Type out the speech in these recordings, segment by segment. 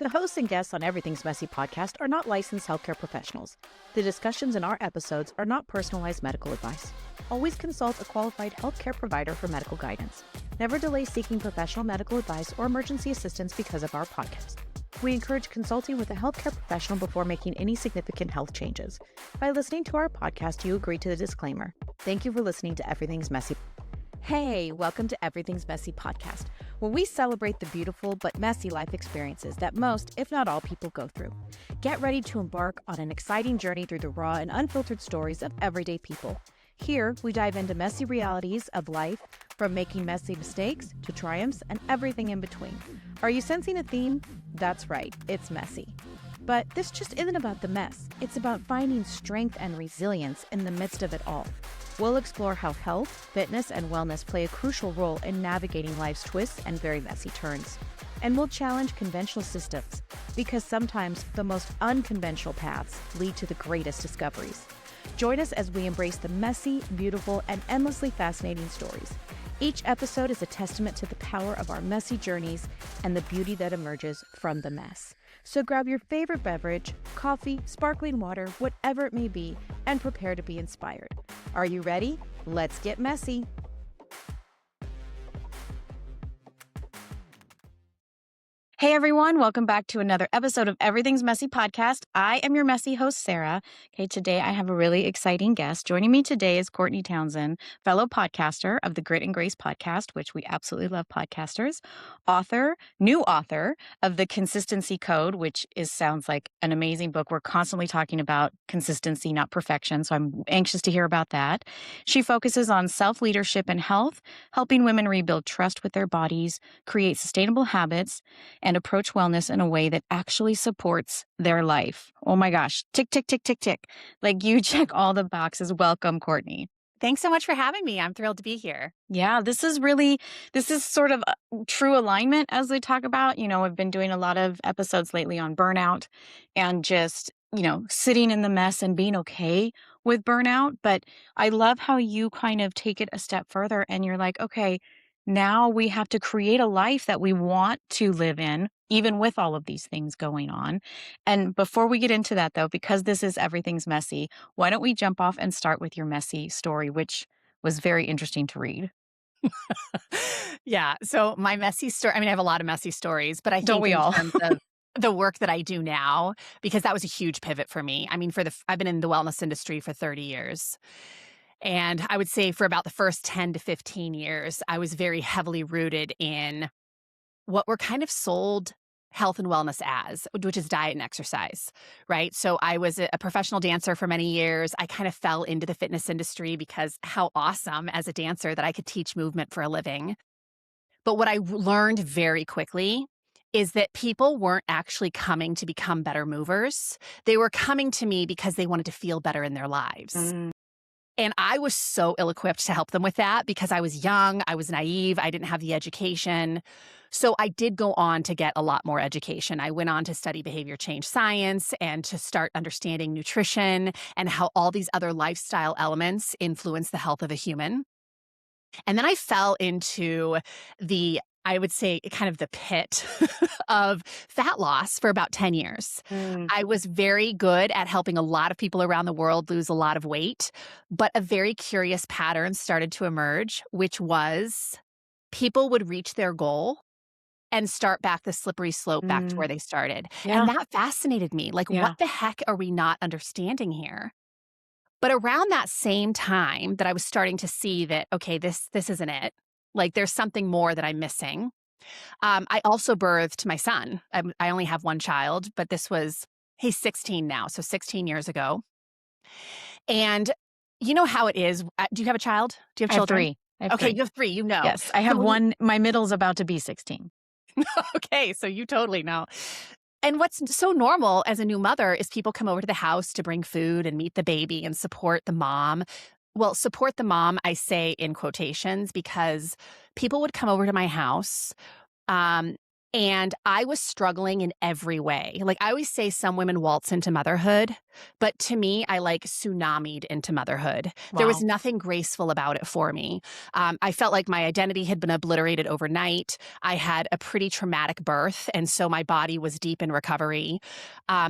The hosts and guests on Everything's Messy podcast are not licensed healthcare professionals. The discussions in our episodes are not personalized medical advice. Always consult a qualified healthcare provider for medical guidance. Never delay seeking professional medical advice or emergency assistance because of our podcast. We encourage consulting with a healthcare professional before making any significant health changes. By listening to our podcast, you agree to the disclaimer. Thank you for listening to Everything's Messy. Hey, welcome to Everything's Messy podcast, where we celebrate the beautiful but messy life experiences that most, if not all, people go through. Get ready to embark on an exciting journey through the raw and unfiltered stories of everyday people. Here, we dive into messy realities of life, from making messy mistakes to triumphs and everything in between. Are you sensing a theme? That's right, it's messy. But this just isn't about the mess. It's about finding strength and resilience in the midst of it all. We'll explore how health, fitness, and wellness play a crucial role in navigating life's twists and very messy turns. And we'll challenge conventional systems, because sometimes the most unconventional paths lead to the greatest discoveries. Join us as we embrace the messy, beautiful, and endlessly fascinating stories. Each episode is a testament to the power of our messy journeys and the beauty that emerges from the mess. So grab your favorite beverage, coffee, sparkling water, whatever it may be, and prepare to be inspired. Are you ready? Let's get messy. Hey everyone, welcome back to another episode of Everything's Messy podcast. I am your messy host, Sarah. Okay, today I have a really exciting guest. Joining me today is Courtney Townley, fellow podcaster of the Grit and Grace podcast, which we absolutely love podcasters, new author of The Consistency Code, which sounds like an amazing book. We're constantly talking about consistency, not perfection, so I'm anxious to hear about that. She focuses on self-leadership and health, helping women rebuild trust with their bodies, create sustainable habits, and approach wellness in a way that actually supports their life. Oh my gosh, tick, tick, tick, tick, tick. Like you check all the boxes. Welcome, Courtney. Thanks so much for having me. I'm thrilled to be here. Yeah, this is sort of a true alignment as we talk about. I've been doing a lot of episodes lately on burnout and just, sitting in the mess and being okay with burnout. But I love how you kind of take it a step further and you're like, okay, now we have to create a life that we want to live in, even with all of these things going on. And before we get into that, though, because this is Everything's Messy, why don't we jump off and start with your messy story, which was very interesting to read. Yeah. So my messy story, I have a lot of messy stories, but I Don't think we in all? terms of the work that I do now, because that was a huge pivot for me. I've been in the wellness industry for 30 years. And I would say for about the first 10 to 15 years, I was very heavily rooted in what we're kind of sold health and wellness as, which is diet and exercise, right? So I was a professional dancer for many years. I kind of fell into the fitness industry because how awesome as a dancer that I could teach movement for a living. But what I learned very quickly is that people weren't actually coming to become better movers. They were coming to me because they wanted to feel better in their lives. And I was so ill-equipped to help them with that because I was young, I was naive, I didn't have the education. So I did go on to get a lot more education. I went on to study behavior change science and to start understanding nutrition and how all these other lifestyle elements influence the health of a human. And then I fell into I would say kind of the pit of fat loss for about 10 years. I was very good at helping a lot of people around the world lose a lot of weight, but a very curious pattern started to emerge, which was people would reach their goal and start back the slippery slope back to where they started. Yeah. And that fascinated me. Like, what the heck are we not understanding here? But around that same time that I was starting to see that, okay, this isn't it. Like there's something more that I'm missing. I also birthed my son. I only have one child, but he's 16 now. So 16 years ago. And you know how it is. Do you have a child? Do you have children? I have okay, three. you have 3, Yes, I have one. My middle's about to be 16. Okay, so you totally know. And what's so normal as a new mother is people come over to the house to bring food and meet the baby and support the mom. Well, support the mom, I say in quotations, because people would come over to my house And I was struggling in every way. Like I always say, some women waltz into motherhood, but to me, I like tsunamied into motherhood. There was Wow. nothing graceful about it for me. I felt like my identity had been obliterated overnight. I had a pretty traumatic birth, and so my body was deep in recovery.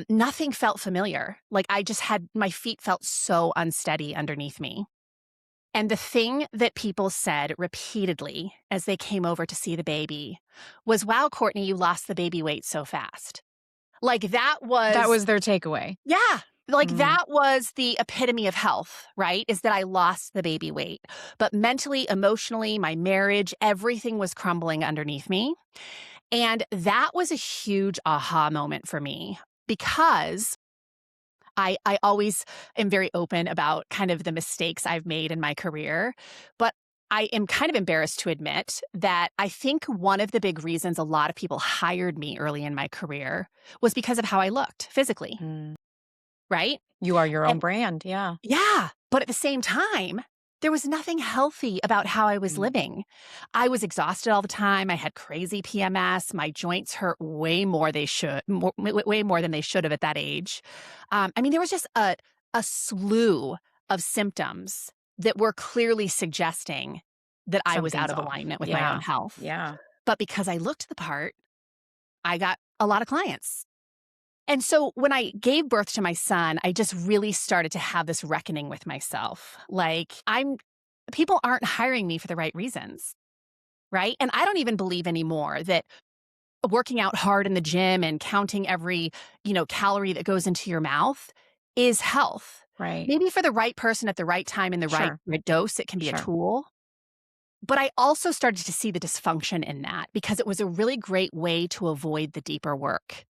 Nothing felt familiar. Like I just had, my feet felt so unsteady underneath me. And the thing that people said repeatedly as they came over to see the baby was, wow, Courtney, you lost the baby weight so fast. Like That was their takeaway. yeah, like Mm. that was the epitome of health, right? Is that I lost the baby weight. But mentally, emotionally, my marriage, everything was crumbling underneath me. And that was a huge aha moment for me because I always am very open about kind of the mistakes I've made in my career, but I am kind of embarrassed to admit that I think one of the big reasons a lot of people hired me early in my career was because of how I looked physically, Mm. right? You are your And own brand. Yeah. yeah, but at the same time, there was nothing healthy about how I was Mm. living. I was exhausted all the time. I had crazy PMS. My joints hurt way more way more than they should have at that age. I mean, there was just a slew of symptoms that were clearly suggesting that I was out Something's of off. alignment with my own Yeah. health. Yeah. But because I looked the part, I got a lot of clients. And so when I gave birth to my son, I just really started to have this reckoning with myself. Like, people aren't hiring me for the right reasons, right? And I don't even believe anymore that working out hard in the gym and counting every, calorie that goes into your mouth is health. Right. Maybe for the right person at the right time in the right Sure. dose, it can be a Sure. tool. But I also started to see the dysfunction in that because it was a really great way to avoid the deeper work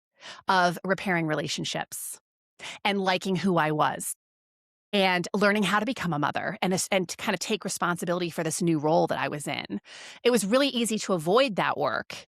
of repairing relationships and liking who I was and learning how to become a mother and to kind of take responsibility for this new role that I was in. It was really easy to avoid that work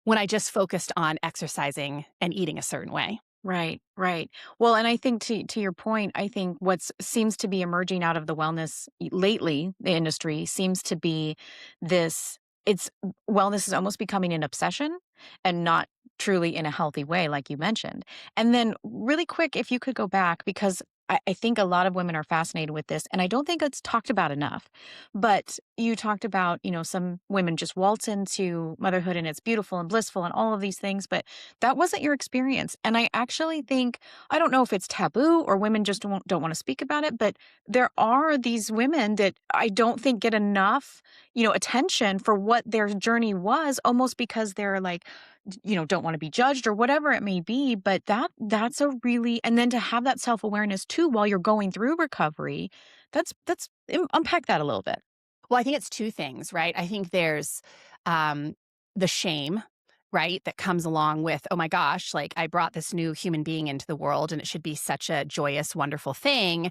when I just focused on exercising and eating a certain way. Right, right. Well, and I think to your point, I think what's seems to be emerging out of the wellness lately, the industry seems to be this it's wellness is almost becoming an obsession and not truly in a healthy way, like you mentioned. And then really quick, if you could go back, because I think a lot of women are fascinated with this, and I don't think it's talked about enough. But you talked about, some women just waltz into motherhood and it's beautiful and blissful and all of these things, but that wasn't your experience. And I actually think, I don't know if it's taboo or women just don't want to speak about it, but there are these women that I don't think get enough, attention for what their journey was, almost because they're like, don't want to be judged or whatever it may be. But that's a really, and then to have that self-awareness too while you're going through recovery, unpack that a little bit. Well, I think it's two things, right? I think there's um, the shame, right, that comes along with, oh my gosh, like I brought this new human being into the world and it should be such a joyous, wonderful thing.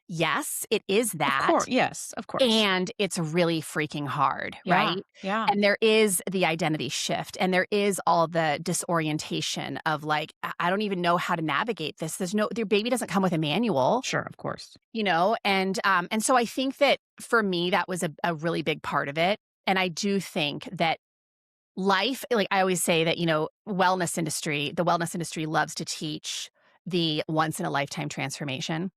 Yes, it is Of that. course. Yes, of course. And it's really freaking hard, Yeah. right? Yeah. And there is the identity shift and there is all the disorientation of like, I don't even know how to navigate this. Their baby doesn't come with a manual, Sure, of course. and so I think that for me, that was a really big part of it. And I do think that life, like I always say that, the wellness industry loves to teach the once in a lifetime transformation.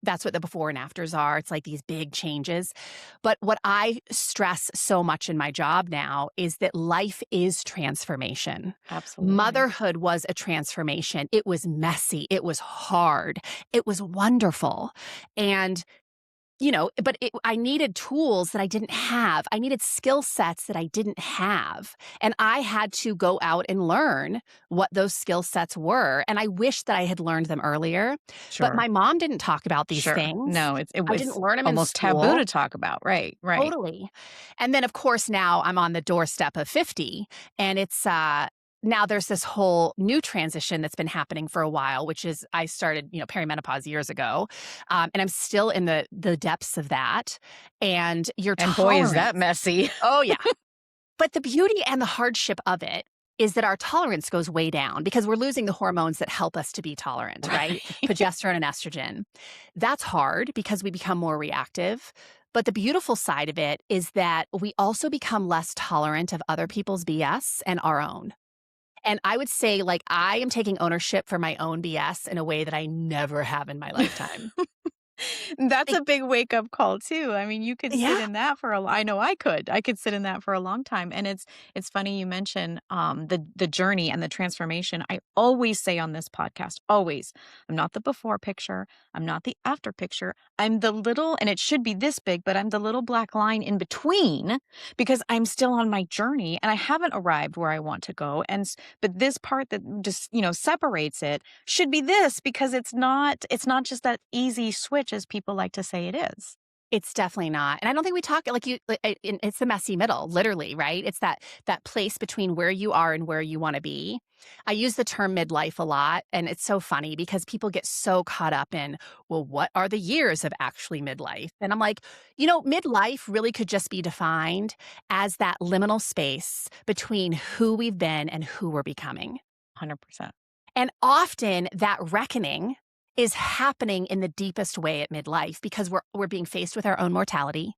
That's what the before and afters are. It's like these big changes. But what I stress so much in my job now is that life is transformation. Absolutely. Motherhood was a transformation. It was messy. It was hard. It was wonderful. And I needed tools that I didn't have. I needed skill sets that I didn't have. And I had to go out and learn what those skill sets were. And I wish that I had learned them earlier. But Sure. my mom didn't talk about these Sure. things. No, it I didn't was learn them in almost taboo school. to talk about. Right. Right. Totally. And then, of course, now I'm on the doorstep of 50. And it's now there's this whole new transition that's been happening for a while, which is I started, perimenopause years ago. And I'm still in the depths of that. And your And boy, is that tolerance. messy. Oh, yeah. But the beauty and the hardship of it is that our tolerance goes way down because we're losing the hormones that help us to be tolerant, right? Progesterone and estrogen. That's hard because we become more reactive. But the beautiful side of it is that we also become less tolerant of other people's BS and our own. And I would say, like, I am taking ownership for my own BS in a way that I never have in my lifetime. That's Like, a big wake-up call too. I mean, you could sit yeah. in that for a I know I could. I could sit in that for a long time, and it's funny you mention, the journey and the transformation. I always say on this podcast, always, I'm not the before picture, I'm not the after picture, I'm the little and it should be this big, but I'm the little black line in between because I'm still on my journey and I haven't arrived where I want to go, but this part that just, separates it should be this because it's not just that easy switch as people like to say it is. It's definitely not, and I don't think we talk it's the messy middle, literally, right? It's that place between where you are and where you wanna be. I use the term midlife a lot, and it's so funny because people get so caught up in, "Well, what are the years of actually midlife?" And I'm like, midlife really could just be defined as that liminal space between who we've been and who we're becoming. 100%. And often that reckoning is happening in the deepest way at midlife because we're being faced with our own mortality.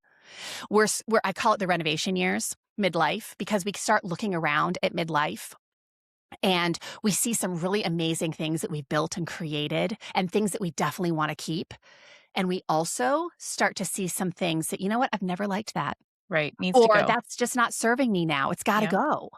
We're I call it the renovation years, midlife, because we start looking around at midlife and we see some really amazing things that we've built and created and things that we definitely want to keep. And we also start to see some things that, you know what, I've never liked that. Right, needs to Or go. that's just not serving me now. It's got to Yeah. go.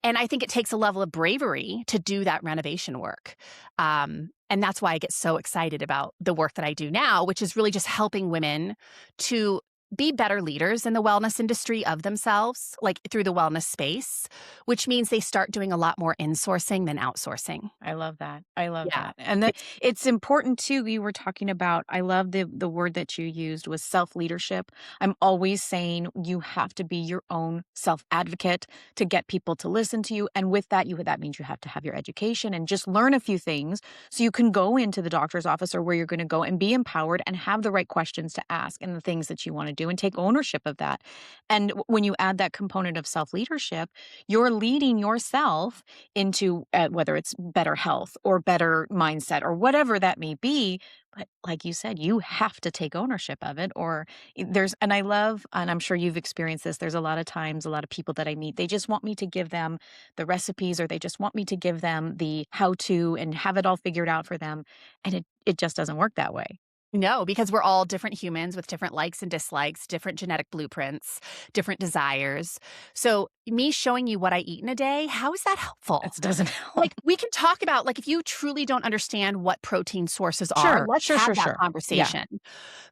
And I think it takes a level of bravery to do that renovation work. And that's why I get so excited about the work that I do now, which is really just helping women to be better leaders in the wellness industry of themselves, like through the wellness space, which means they start doing a lot more insourcing than outsourcing. I love that. I love Yeah. that. And that It's it's important too. You were talking about, I love the word that you used was self-leadership. I'm always saying you have to be your own self-advocate to get people to listen to you. And with that, that means you have to have your education and just learn a few things so you can go into the doctor's office or where you're going to go and be empowered and have the right questions to ask and the things that you want to do and take ownership of that. And when you add that component of self-leadership, you're leading yourself into whether it's better health or better mindset or whatever that may be. But like you said, you have to take ownership of it. And I love, and I'm sure you've experienced this, there's a lot of times, a lot of people that I meet, they just want me to give them the recipes or they just want me to give them the how to and have it all figured out for them. And it just doesn't work that way. No, because we're all different humans with different likes and dislikes, different genetic blueprints, different desires. So, me showing you what I eat in a day, how is that helpful? It doesn't help. Like, we can talk about, like, if you truly don't understand what protein sources are, Sure, let's sure, have sure, that sure. Yeah. conversation.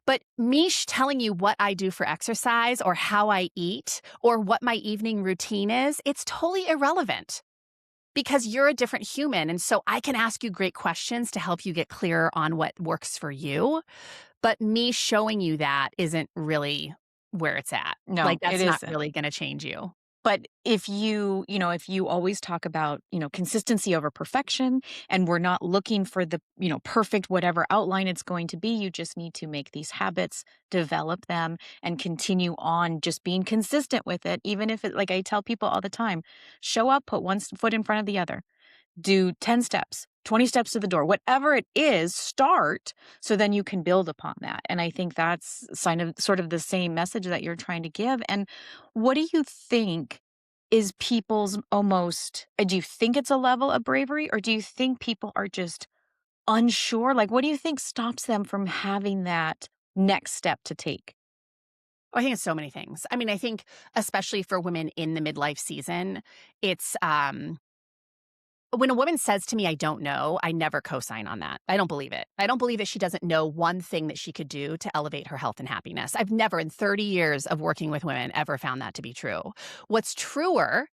But me telling you what I do for exercise or how I eat or what my evening routine is, it's totally irrelevant because you're a different human. And so I can ask you great questions to help you get clearer on what works for you. But me showing you that isn't really where it's at. No, Like, it that's not isn't. really going to change you. But if you always talk about, consistency over perfection, and we're not looking for the, perfect whatever outline it's going to be, you just need to make these habits, develop them, and continue on just being consistent with it. Even if like I tell people all the time, show up, put one foot in front of the other, do 10 steps, 20 steps to the door, whatever it is, start so then you can build upon that. And I think that's sign of sort of the same message that you're trying to give. And what do you think is people's almost, do you think it's a level of bravery or do you think people are just unsure? Like, what do you think stops them from having that next step to take? I think it's so many things. I mean, I think especially for women in the midlife season, it's when a woman says to me, I don't know, I never co-sign on that. I don't believe it. I don't believe that she doesn't know one thing that she could do to elevate her health and happiness. I've never in 30 years of working with women ever found that to be true. What's truer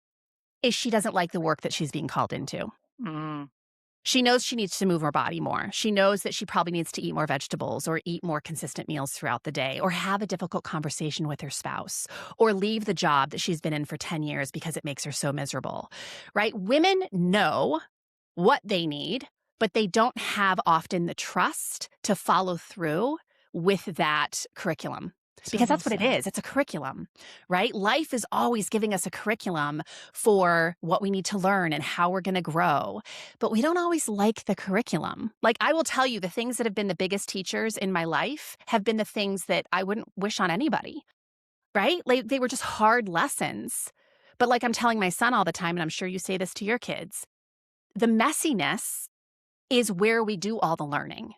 is she doesn't like the work that she's being called into. Mm, She knows she needs to move her body more. She knows that she probably needs to eat more vegetables or eat more consistent meals throughout the day or have a difficult conversation with her spouse or leave the job that she's been in for 10 years because it makes her so miserable, right? Women know what they need, but they don't have often the trust to follow through with that curriculum. so Because well that's what it said. is. It's a curriculum, right? Life is always giving us a curriculum for what we need to learn and how we're going to grow. But we don't always like the curriculum. Like, I will tell you, the things that have been the biggest teachers in my life have been the things that I wouldn't wish on anybody, right? Like, they were just hard lessons. But like I'm telling my son all the time, and I'm sure you say this to your kids, the messiness is where we do all the learning.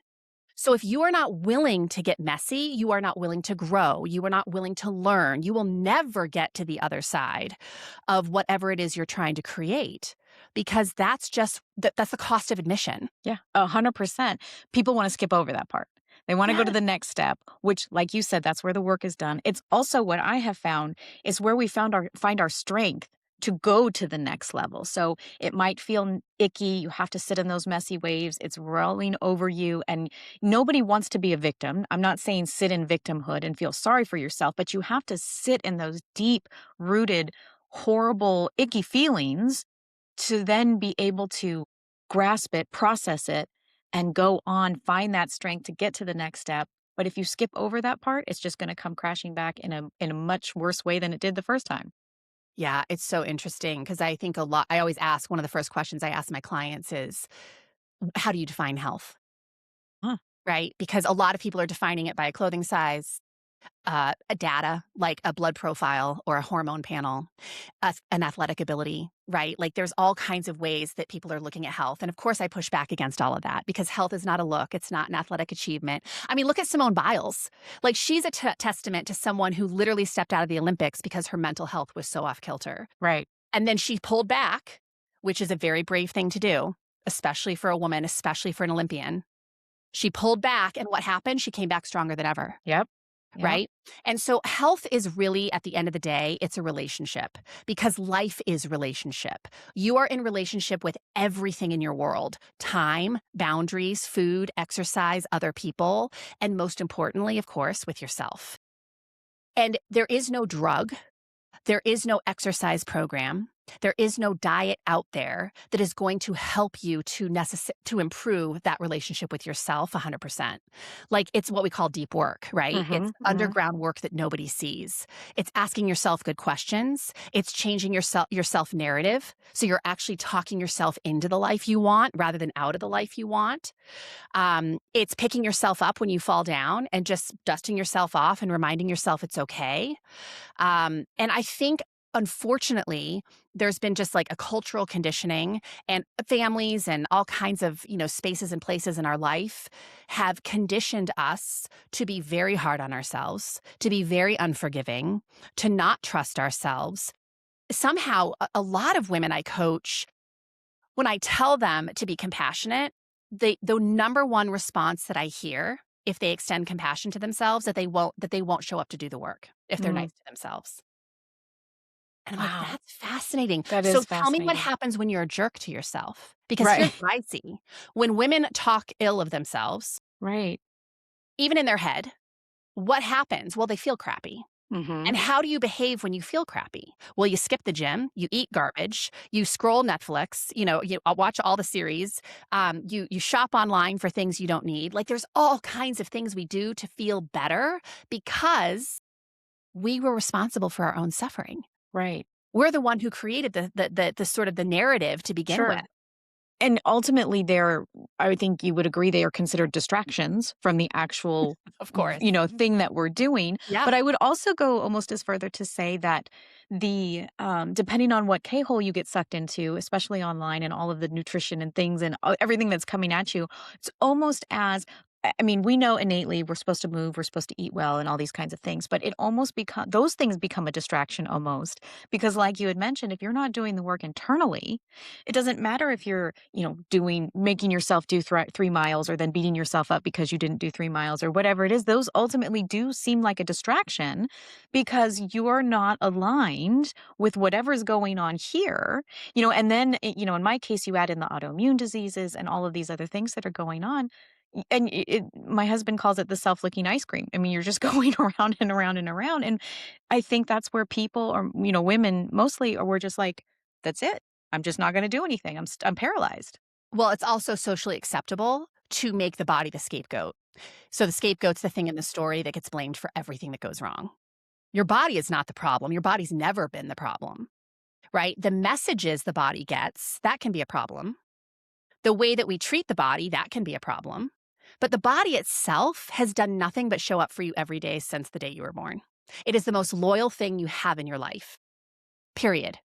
So if you are not willing to get messy, you are not willing to grow, you are not willing to learn, you will never get to the other side of whatever it is you're trying to create, because that's just that's the cost of admission. Yeah, 100%. People want to skip over that part. They want to go to Yes. the next step, which, like you said, that's where the work is done. It's also what I have found is where we find our strength to go to the next level. So it might feel icky. You have to sit in those messy waves. It's rolling over you, and nobody wants to be a victim. I'm not saying sit in victimhood and feel sorry for yourself, but you have to sit in those deep rooted, horrible, icky feelings to then be able to grasp it, process it, and go on, find that strength to get to the next step. But if you skip over that part, it's just going to come crashing back in a much worse way than it did the first time. Yeah, it's so interesting because I think a lot, I always ask, one of the first questions I ask my clients is, how do you define health? Huh. Right? Because a lot of people are defining it by a clothing size, a data like a blood profile or a hormone panel, an athletic ability, right? Like there's all kinds of ways that people are looking at health. And of course, I push back against all of that because health is not a look, it's not an athletic achievement. I mean, look at Simone Biles. Like she's a testament to someone who literally stepped out of the Olympics because her mental health was so off kilter. Right. And then she pulled back, which is a very brave thing to do, especially for a woman, especially for an Olympian. She pulled back, and what happened? She came back stronger than ever. Yep. Yep. Right? And so health is really, at the end of the day, it's a relationship because life is relationship. You are in relationship with everything in your world: time, boundaries, food, exercise, other people, and most importantly, of course, with yourself. And there is no drug. There is no exercise program. There is no diet out there that is going to help you to improve that relationship with yourself 100%. Like it's what we call deep work, right? It's underground work that nobody sees. It's asking yourself good questions. It's changing your self narrative. So you're actually talking yourself into the life you want rather than out of the life you want. It's picking yourself up when you fall down and just dusting yourself off and reminding yourself it's okay. And I think, unfortunately, there's been just like a cultural conditioning, and families and all kinds of, spaces and places in our life have conditioned us to be very hard on ourselves, to be very unforgiving, to not trust ourselves. Somehow, a lot of women I coach, when I tell them to be compassionate, the number one response that I hear if they extend compassion to themselves, that they won't show up to do the work if they're nice to themselves. And I'm Wow. like, that's fascinating. That So is tell me what fascinating. happens when you're a jerk to yourself. Because Right. here's what I see. When women talk ill of themselves, Right. even in their head, what happens? Well, they feel crappy. Mm-hmm. And how do you behave when you feel crappy? Well, you skip the gym, you eat garbage, you scroll Netflix, you watch all the series, you shop online for things you don't need. Like there's all kinds of things we do to feel better because we were responsible for our own suffering. Right. We're the one who created the sort of the narrative to begin with. Sure. And ultimately, I would think you would agree they are considered distractions from the actual, Of course. thing that we're doing. Yeah. But I would also go almost as further to say that depending on what K-hole you get sucked into, especially online and all of the nutrition and things and everything that's coming at you, it's almost as, I mean, we know innately we're supposed to move, we're supposed to eat well and all these kinds of things, but it almost those things become a distraction almost because like you had mentioned, if you're not doing the work internally, it doesn't matter if you're, making yourself do 3 miles or then beating yourself up because you didn't do 3 miles or whatever it is. Those ultimately do seem like a distraction because you're not aligned with whatever's going on here, and then, in my case, you add in the autoimmune diseases and all of these other things that are going on. And my husband calls it the self-licking ice cream. I mean, you're just going around and around and around. And I think that's where people or, women mostly, or we're just like, that's it. I'm just not going to do anything. I'm paralyzed. Well, it's also socially acceptable to make the body the scapegoat. So the scapegoat's the thing in the story that gets blamed for everything that goes wrong. Your body is not the problem. Your body's never been the problem, right? The messages the body gets, that can be a problem. The way that we treat the body, that can be a problem. But the body itself has done nothing but show up for you every day since the day you were born. It is the most loyal thing you have in your life. Period.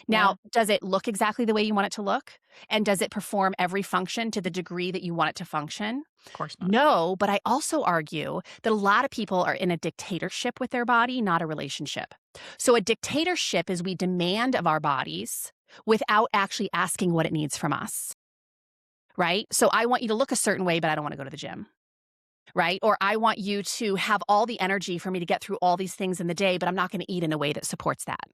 Yeah. Now, does it look exactly the way you want it to look? And does it perform every function to the degree that you want it to function? Of course not. No, but I also argue that a lot of people are in a dictatorship with their body, not a relationship. So a dictatorship is we demand of our bodies without actually asking what it needs from us, right? So I want you to look a certain way, but I don't want to go to the gym, right? Or I want you to have all the energy for me to get through all these things in the day, but I'm not going to eat in a way that supports that.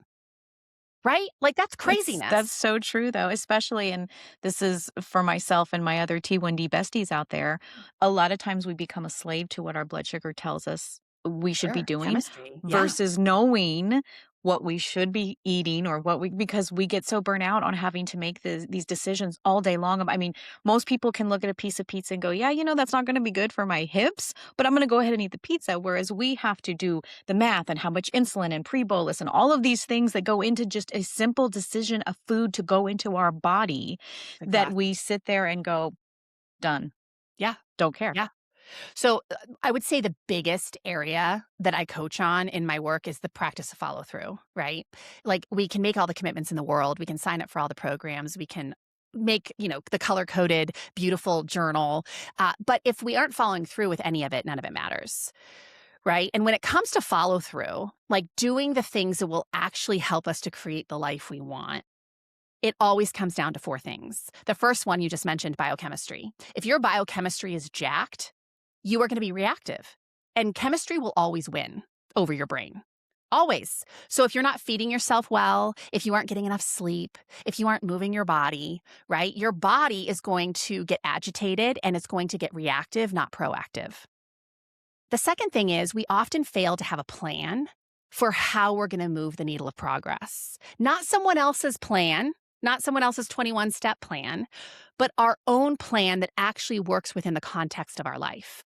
Right? Like that's craziness. That's so true, though, especially, and this is for myself and my other T1D besties out there. A lot of times we become a slave to what our blood sugar tells us we should be Sure. doing Chemistry. Yeah. versus knowing what we should be eating or because we get so burnt out on having to make these decisions all day long. I mean, most people can look at a piece of pizza and go, yeah, that's not going to be good for my hips, but I'm going to go ahead and eat the pizza. Whereas we have to do the math and how much insulin and pre-bolus and all of these things that go into just a simple decision of food to go into our body that Exactly. we sit there and go, done. Yeah. Don't care. Yeah. So I would say the biggest area that I coach on in my work is the practice of follow through, right? Like we can make all the commitments in the world. We can sign up for all the programs. We can make, the color coded, beautiful journal. But if we aren't following through with any of it, none of it matters. Right. And when it comes to follow through, like doing the things that will actually help us to create the life we want, it always comes down to four things. The first one you just mentioned, biochemistry. If your biochemistry is jacked, you are going to be reactive. And chemistry will always win over your brain. Always. So if you're not feeding yourself well, if you aren't getting enough sleep, if you aren't moving your body, right, your body is going to get agitated and it's going to get reactive, not proactive. The second thing is we often fail to have a plan for how we're going to move the needle of progress. Not someone else's plan, not someone else's 21-step plan, but our own plan that actually works within the context of our life.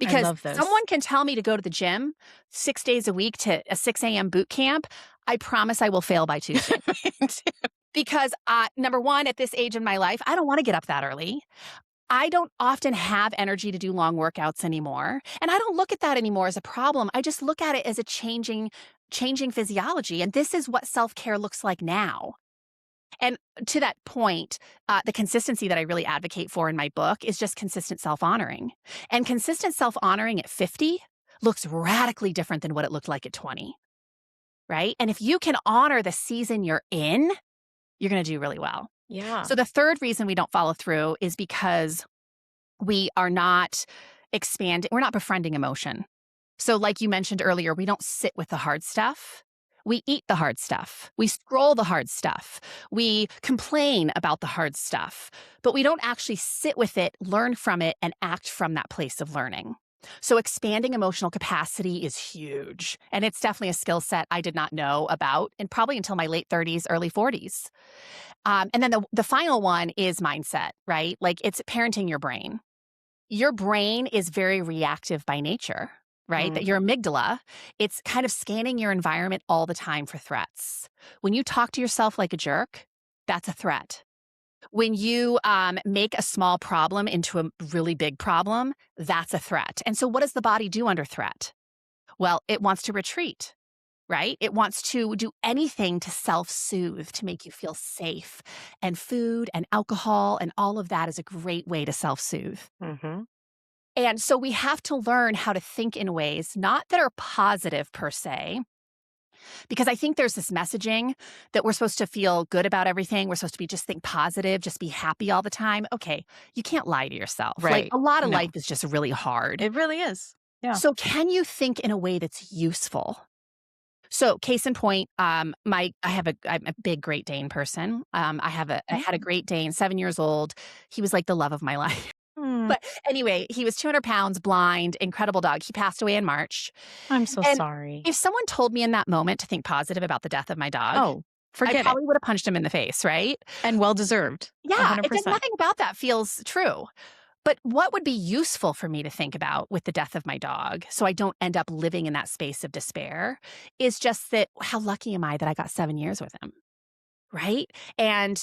I Because love this. someone can tell me to go to the gym 6 days a week to a 6 a.m. boot camp. I promise I will fail by Tuesday. Because number one, at this age in my life, I don't want to get up that early. I don't often have energy to do long workouts anymore. And I don't look at that anymore as a problem. I just look at it as a changing physiology. And this is what self-care looks like now. And to that point, the consistency that I really advocate for in my book is just consistent self-honoring. And consistent self-honoring at 50 looks radically different than what it looked like at 20, right? And if you can honor the season you're in, you're going to do really well. Yeah. So the third reason we don't follow through is because we are not we're not befriending emotion. So like you mentioned earlier, we don't sit with the hard stuff. We eat the hard stuff. We scroll the hard stuff. We complain about the hard stuff, but we don't actually sit with it, learn from it, and act from that place of learning. So expanding emotional capacity is huge. And it's definitely a skill set I did not know about, and probably until my late 30s, early 40s. And then the final one is mindset, right? Like it's parenting your brain. Your brain is very reactive by nature, right? That your amygdala, it's kind of scanning your environment all the time for threats. When you talk to yourself like a jerk, that's a threat. When you make a small problem into a really big problem, that's a threat. And so what does the body do under threat? Well, it wants to retreat, right? It wants to do anything to self-soothe, to make you feel safe. And food and alcohol and all of that is a great way to self-soothe. Mm-hmm. And so we have to learn how to think in ways not that are positive per se, because I think there's this messaging that we're supposed to feel good about everything. We're supposed to be just think positive, just be happy all the time. Okay, you can't lie to yourself. Right. Like a lot of No. life is just really hard. It really is. Yeah. So can you think in a way that's useful? So case in point, I'm a big Great Dane person. I had a Great Dane, 7 years old. He was like the love of my life. Hmm. But anyway, he was 200 pounds, blind, incredible dog. He passed away in March. I'm so And sorry. if someone told me in that moment to think positive about the death of my dog, Oh, I forget it. probably would have punched him in the face, right? And well deserved. Yeah, 100%. nothing about that feels true. But what would be useful for me to think about with the death of my dog, so I don't end up living in that space of despair, is just that how lucky am I that I got 7 years with him, right? And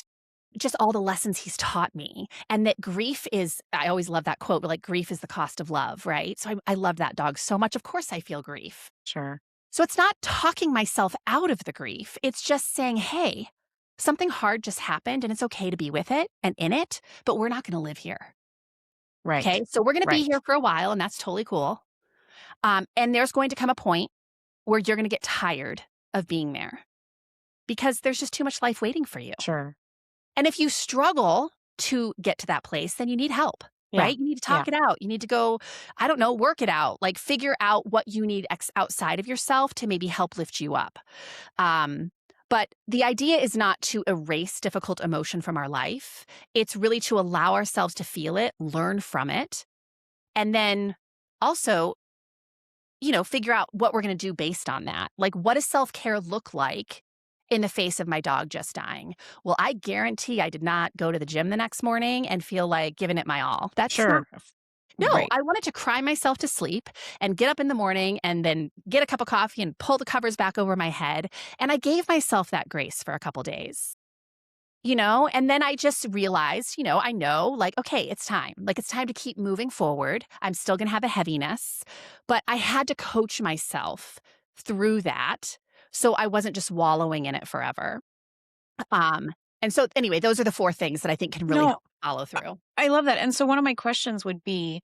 just all the lessons he's taught me. And that grief is, I always love that quote, like grief is the cost of love, right? So I love that dog so much. Of course I feel grief. Sure. So it's not talking myself out of the grief. It's just saying, hey, something hard just happened and it's okay to be with it and in it, but we're not going to live here. Right. Okay. So we're going to be Right. here for a while and that's totally cool. And there's going to come a point where you're going to get tired of being there because there's just too much life waiting for you. Sure. And if you struggle to get to that place, then you need help, Yeah. right? You need to Yeah. talk it out. You need to go, I don't know, work it out, like figure out what you need outside of yourself to maybe help lift you up. But the idea is not to erase difficult emotion from our life. It's really to allow ourselves to feel it, learn from it, and then also, figure out what we're going to do based on that. Like, what does self-care look like in the face of my dog just dying? Well, I guarantee I did not go to the gym the next morning and feel like giving it my all. That's not. Sure. No, Right. I wanted to cry myself to sleep and get up in the morning and then get a cup of coffee and pull the covers back over my head. And I gave myself that grace for a couple days. And then I just realized, I know, like, okay, it's time. Like, it's time to keep moving forward. I'm still going to have a heaviness, but I had to coach myself through that so I wasn't just wallowing in it forever. And so anyway, those are the 4 things that I think can really No, help follow through. I love that. And so one of my questions would be,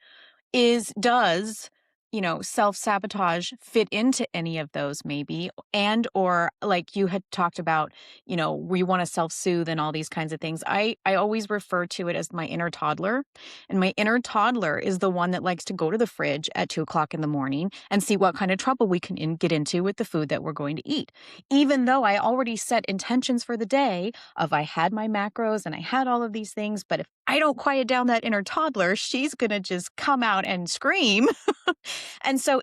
does self-sabotage fit into any of those maybe? And or like you had talked about, we want to self-soothe and all these kinds of things. I always refer to it as my inner toddler. And my inner toddler is the one that likes to go to the fridge at 2 o'clock in the morning and see what kind of trouble we can get into with the food that we're going to eat. Even though I already set intentions for the day of I had my macros and I had all of these things, but if I don't quiet down that inner toddler, she's going to just come out and scream. And so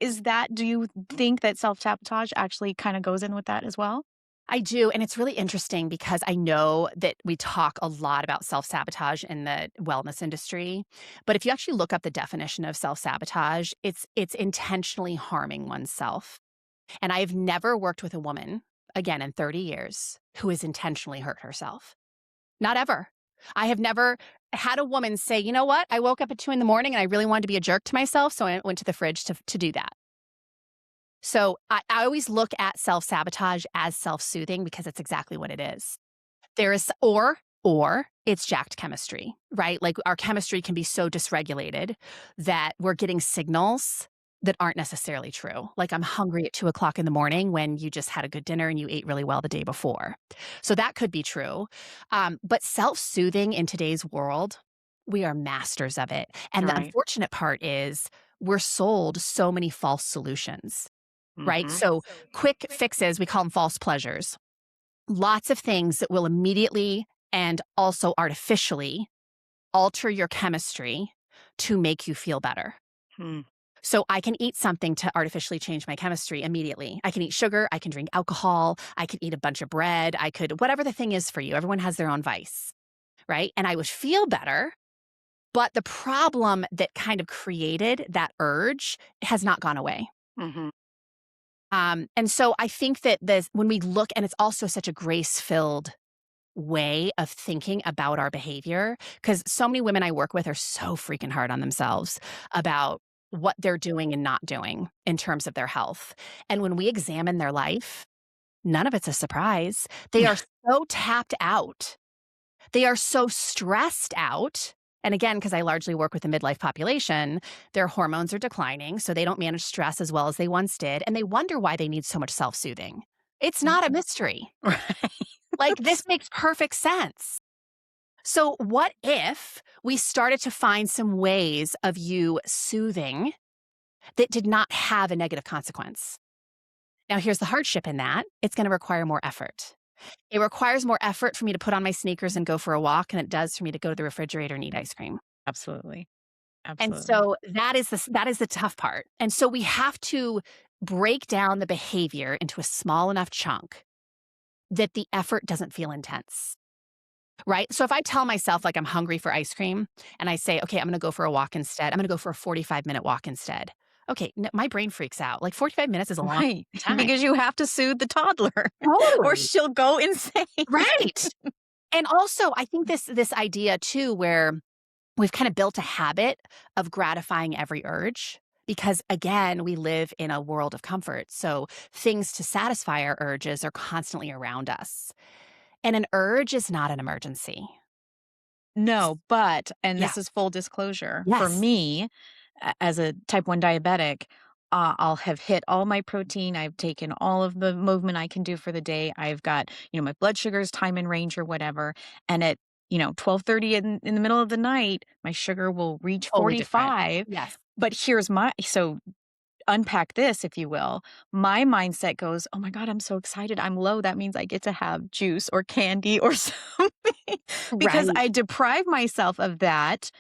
do you think that self-sabotage actually kind of goes in with that as well? I do. And it's really interesting because I know that we talk a lot about self-sabotage in the wellness industry. But if you actually look up the definition of self-sabotage, it's intentionally harming oneself. And I've never worked with a woman, again, in 30 years, who has intentionally hurt herself. Not ever. I have never had a woman say, you know what? I woke up at 2 a.m. and I really wanted to be a jerk to myself. So I went to the fridge to do that. So I always look at self-sabotage as self-soothing because it's exactly what it is. There is, or it's jacked chemistry, right? Like our chemistry can be so dysregulated that we're getting signals that aren't necessarily true. Like I'm hungry at 2 o'clock in the morning when you just had a good dinner and you ate really well the day before. So that could be true. But self-soothing in today's world, we are masters of it. And the Right. unfortunate part is we're sold so many false solutions, right? Mhm. So quick fixes, we call them false pleasures. Lots of things that will immediately and also artificially alter your chemistry to make you feel better. Hmm. So I can eat something to artificially change my chemistry immediately. I can eat sugar. I can drink alcohol. I could eat a bunch of bread. I could, whatever the thing is for you. Everyone has their own vice, right? And I would feel better. But the problem that kind of created that urge has not gone away. Mhm. And so I think that when we look, and it's also such a grace-filled way of thinking about our behavior, because so many women I work with are so freaking hard on themselves about what they're doing and not doing in terms of their health. And when we examine their life, none of it's a surprise. They are so tapped out. They are so stressed out. And again, because I largely work with the midlife population, their hormones are declining, so they don't manage stress as well as they once did, and they wonder why they need so much self-soothing. It's not a mystery. Right. Like, this makes perfect sense. So what if we started to find some ways of you soothing that did not have a negative consequence? Now, here's the hardship in that. It's going to require more effort. It requires more effort for me to put on my sneakers and go for a walk than it does for me to go to the refrigerator and eat ice cream. Absolutely. And Absolutely. so that is the tough part. And so we have to break down the behavior into a small enough chunk that the effort doesn't feel intense. Right? So if I tell myself like I'm hungry for ice cream and I say, okay, I'm going to go for a walk instead. I'm going to go for a 45-minute walk instead. Okay, my brain freaks out. Like 45 minutes is a long Right. time. Because you have to soothe the toddler or Totally. she'll go insane. Right. And also, I think this idea too, where we've kind of built a habit of gratifying every urge. because again, we live in a world of comfort. So things to satisfy our urges are constantly around us. And an urge is not an emergency. No, but, and Yeah. this is full disclosure, for Yes. me, as a type 1 diabetic, I'll have hit all my protein. I've taken all of the movement I can do for the day. I've got, my blood sugars, time in range or whatever. And at, 12:30 in the middle of the night, my sugar will reach Totally different. 45. Yes. But here's so unpack this, if you will. My mindset goes, oh my God, I'm so excited. I'm low. That means I get to have juice or candy or something because Right. I deprive myself of that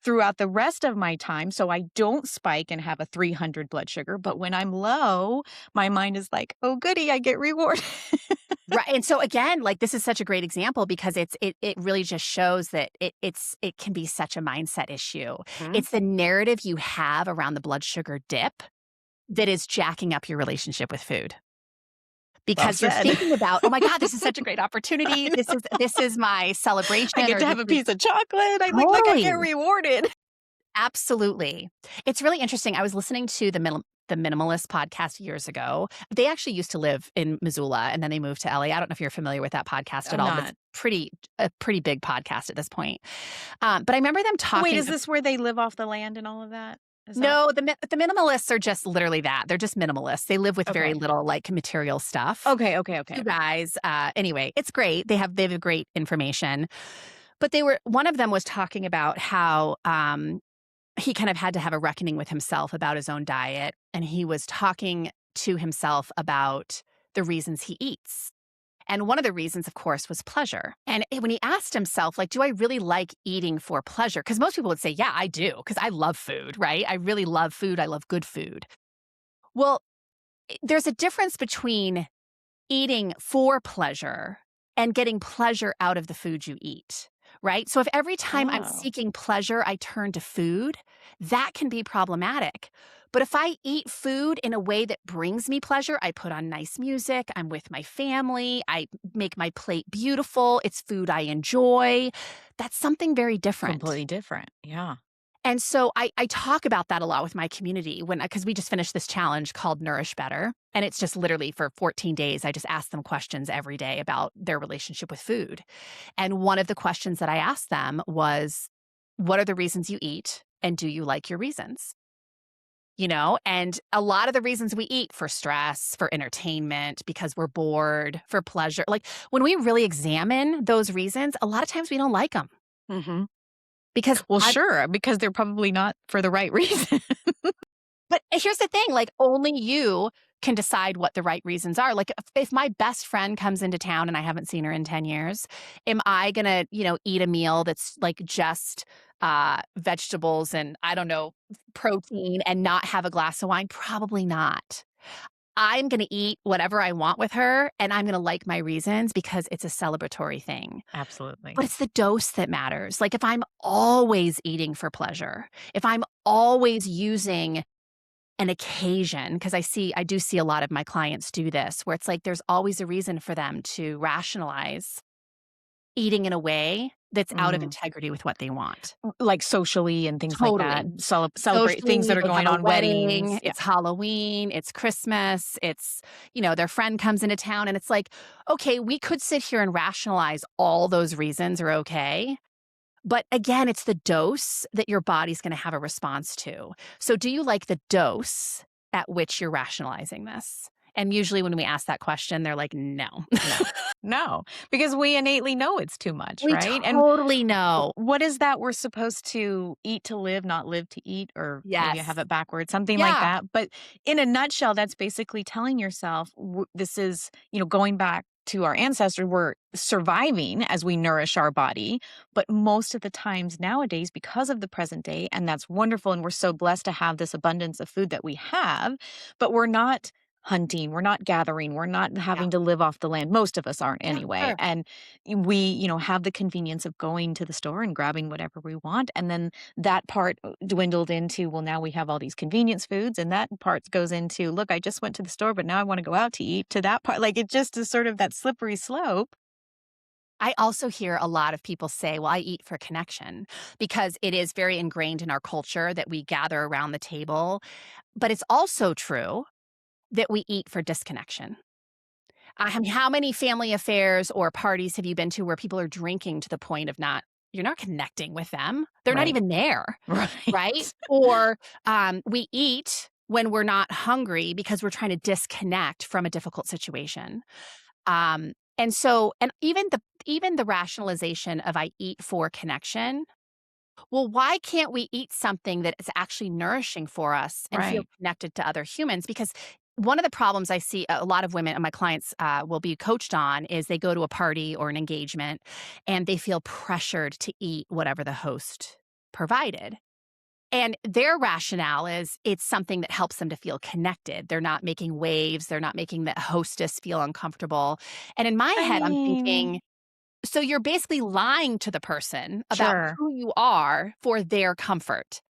throughout the rest of my time. So I don't spike and have a 300 blood sugar. But when I'm low, my mind is like, oh, goody, I get rewarded. Right. And so again, like this is such a great example because it really just shows that it can be such a mindset issue. Mhm. It's the narrative you have around the blood sugar dip that is jacking up your relationship with food. Well Because you're said. thinking about, "Oh my god, this is such a great I opportunity. This know. is this is my I celebration," get or to this have a is piece of chocolate. I like I get totally. rewarded. Absolutely. It's really interesting. I was listening to the Minimalist podcast years ago. They actually used to live in Missoula, and then they moved to LA. I don't know if you're familiar with that podcast at I'm all, but it's not. a pretty big podcast at this point. But I remember them Wait, talking. is this where they live off the land and all of that? Is that No, the minimalists are just literally that. They're just minimalists. They live with very okay? little like material stuff. Okay, okay, okay, You okay. guys, anyway, it's great. They have great information. But one of them was talking about how he kind of had to have a reckoning with himself about his own diet, and he was talking to himself about the reasons he eats. And one of the reasons, of course, was pleasure. And when he asked himself, like, do I really like eating for pleasure? Because most people would say, yeah, I do, because I love food, right? I really love food. I love good food. Well, there's a difference between eating for pleasure and getting pleasure out of the food you eat, right? So if every time I'm Oh, seeking pleasure, I turn to food, that can be problematic. But if I eat food in a way that brings me pleasure, I put on nice music, I'm with my family, I make my plate beautiful, it's food I enjoy, that's something very different. completely different. Yeah. And so I talk about that a lot with my community because we just finished this challenge called Nourish Better. And it's just literally for 14 days, I just ask them questions every day about their relationship with food. And one of the questions that I asked them was, what are the reasons you eat? And do you like your reasons? And a lot of the reasons we eat for stress, for entertainment, because we're bored, for pleasure, like when we really examine those reasons, a lot of times we don't like them Mhm. because Well, sure, because they're probably not for the right reason. but here's the thing, like, only you can decide what the right reasons are. Like, if my best friend comes into town and I haven't seen her in 10 years, am I gonna, eat a meal that's, like, just, vegetables and, I don't know, protein and not have a glass of wine? Probably not. I'm gonna eat whatever I want with her, and I'm gonna like my reasons because it's a celebratory thing. Absolutely. But it's the dose that matters. Like, if I'm always eating for pleasure, if I'm always using an occasion, because I do see a lot of my clients do this, where it's like there's always a reason for them to rationalize eating in a way that's out of Mm. integrity with what they want. Like socially and things like that. Totally. Celebrate things Socially, that are they have going a on, weddings. wedding, Yeah. it's Halloween, it's Christmas, their friend comes into town, and it's like, okay, we could sit here and rationalize all those reasons are okay. But again, it's the dose that your body's going to have a response to. So do you like the dose at which you're rationalizing this? And usually when we ask that question, they're like, no. No. No, because we innately know it's too much, We right? And totally know. what is that we're supposed to eat to live, not live to eat, or maybe I have Yes. it backwards, something like Yeah. that. But in a nutshell, that's basically telling yourself this is, going back to our ancestors, we're surviving as we nourish our body. But most of the times nowadays, because of the present day, and that's wonderful, and we're so blessed to have this abundance of food that we have, but we're not hunting, we're not gathering, we're not Yeah. having to live off the land. Most of us aren't Yeah. anyway. Sure. And we, have the convenience of going to the store and grabbing whatever we want. And then that part dwindled into, well, now we have all these convenience foods. And that part goes into, look, I just went to the store, but now I want to go out to eat, to that part. Like it just is sort of that slippery slope. I also hear a lot of people say, well, I eat for connection because it is very ingrained in our culture that we gather around the table. But it's also true that we eat for disconnection. I mean, how many family affairs or parties have you been to where people are drinking to the point of you're not connecting with them? They're not Right. even there, right? Right. Or we eat when we're not hungry because we're trying to disconnect from a difficult situation. And even the rationalization of I eat for connection. Well, why can't we eat something that is actually nourishing for us and feel Right. connected to other humans? Because one of the problems I see a lot of women and my clients will be coached on is they go to a party or an engagement and they feel pressured to eat whatever the host provided. And their rationale is it's something that helps them to feel connected. They're not making waves. They're not making the hostess feel uncomfortable. And in my I head, I'm mean, thinking, so you're basically lying to the person about sure. who you are for their comfort.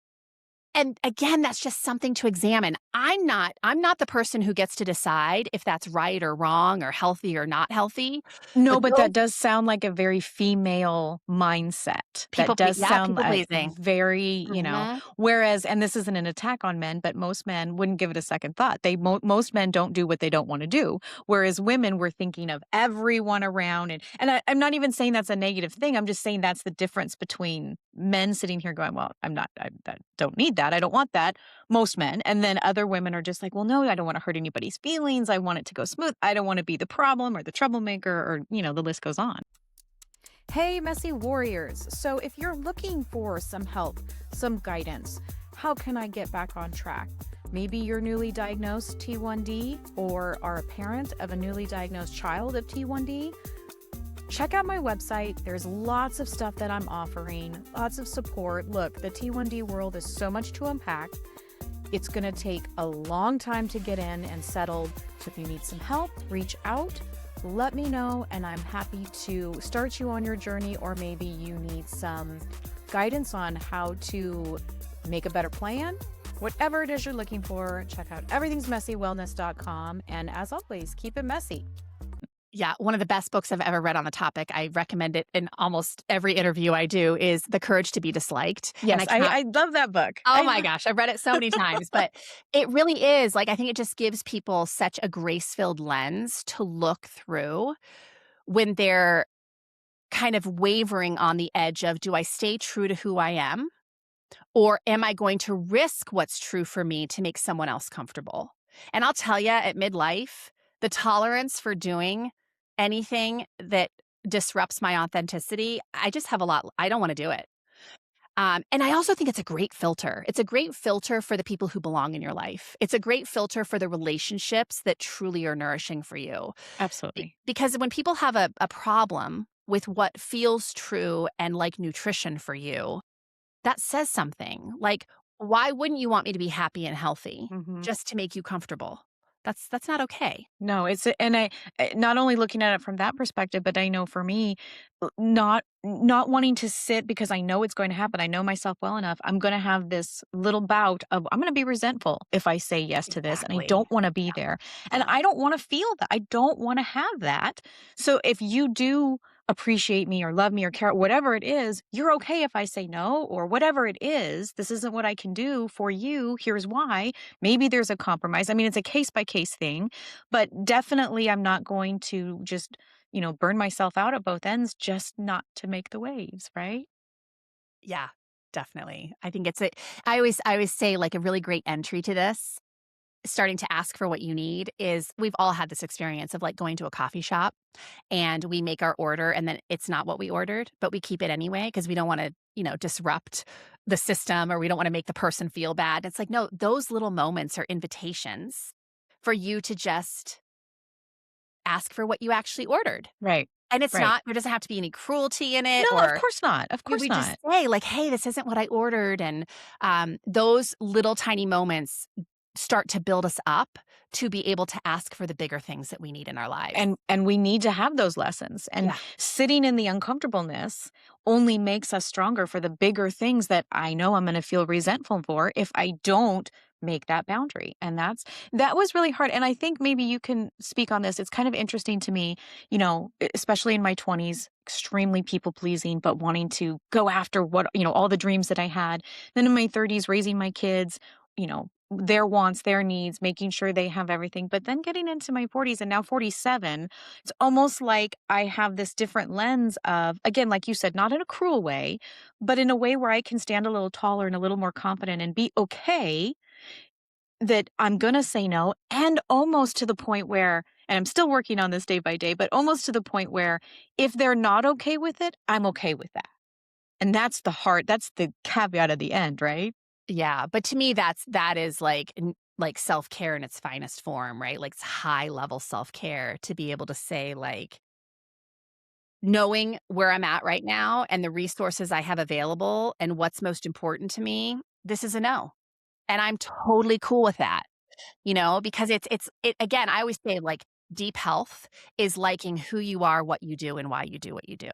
And again, that's just something to examine. I'm not the person who gets to decide if that's right or wrong or healthy or not healthy. No, But but those that does sound like a very female mindset. That does sound people pleasing. very, Mhm. whereas, and this isn't an attack on men, but most men wouldn't give it a second thought. Most men don't do what they don't want to do. Whereas women were thinking of everyone around. I'm not even saying that's a negative thing. I'm just saying that's the difference between men sitting here going, well, I don't need that. I don't want that. Most men. And then other women are just like, well, no, I don't want to hurt anybody's feelings. I want it to go smooth. I don't want to be the problem or the troublemaker or, the list goes on. Hey, messy warriors. So if you're looking for some help, some guidance, how can I get back on track? Maybe you're newly diagnosed T1D or are a parent of a newly diagnosed child of T1D. Check out my website. There's lots of stuff that I'm offering, lots of support. Look, the T1D world is so much to unpack. It's going to take a long time to get in and settled. So if you need some help, reach out, let me know, and I'm happy to start you on your journey, or maybe you need some guidance on how to make a better plan. Whatever it is you're looking for, check out everythingsmessywellness.com. And as always, keep it messy. Yeah, one of the best books I've ever read on the topic, I recommend it in almost every interview I do, is The Courage to be Disliked. Yes, I love that book. Oh my gosh, I've read it so many times, but it really is, like, I think it just gives people such a grace-filled lens to look through when they're kind of wavering on the edge of, do I stay true to who I am? Or am I going to risk what's true for me to make someone else comfortable? And I'll tell you, at midlife, the tolerance for doing anything that disrupts my authenticity, I just have a lot. I don't want to do it. And I also think it's a great filter. It's a great filter for the people who belong in your life. It's a great filter for the relationships that truly are nourishing for you. Absolutely. Because when people have a problem with what feels true and like nutrition for you, that says something. Like, why wouldn't you want me to be happy and healthy Mhm. just to make you comfortable? That's not okay. No, and I not only looking at it from that perspective, but I know for me, not wanting to sit because I know it's going to happen. I know myself well enough. I'm going to have this little bout of I'm going to be resentful if I say yes to this, and I Exactly. don't want to be there, and I don't want to feel that. I don't want to have that. So if you do appreciate me or love me or care, whatever it is, you're okay if I say no or whatever it is. This isn't what I can do for you. Here's why. Maybe there's a compromise. I mean, it's a case by case thing, but definitely I'm not going to just, burn myself out at both ends just not to make the waves, right? Yeah, definitely. I think I always say, like, a really great entry to this, starting to ask for what you need, is we've all had this experience of, like, going to a coffee shop and we make our order and then it's not what we ordered, but we keep it anyway because we don't want to, disrupt the system, or we don't want to make the person feel bad. It's like, no, those little moments are invitations for you to just ask for what you actually ordered. Right. And it's Right. not, there doesn't have to be any cruelty in it, No, of or course not. Of course we just not. say, like, hey, this isn't what I ordered. And those little tiny moments start to build us up to be able to ask for the bigger things that we need in our lives. And we need to have those lessons. And Yeah. sitting in the uncomfortableness only makes us stronger for the bigger things that I know I'm going to feel resentful for if I don't make that boundary. And that was really hard. And I think maybe you can speak on this. It's kind of interesting to me, especially in my 20s, extremely people pleasing, but wanting to go after all the dreams that I had. Then in my 30s, raising my kids, their wants, their needs, making sure they have everything. But then getting into my 40s and now 47, it's almost like I have this different lens of, again, like you said, not in a cruel way, but in a way where I can stand a little taller and a little more confident and be okay that I'm going to say no. And almost to the point where, and I'm still working on this day by day, but almost to the point where if they're not okay with it, I'm okay with that. And that's the caveat at the end, right? Yeah, but to me, that is like self-care in its finest form, right? Like it's high level self-care to be able to say like, knowing where I'm at right now and the resources I have available and what's most important to me, this is a no. And I'm totally cool with that, because it again, I always say like deep health is liking who you are, what you do, and why you do what you do.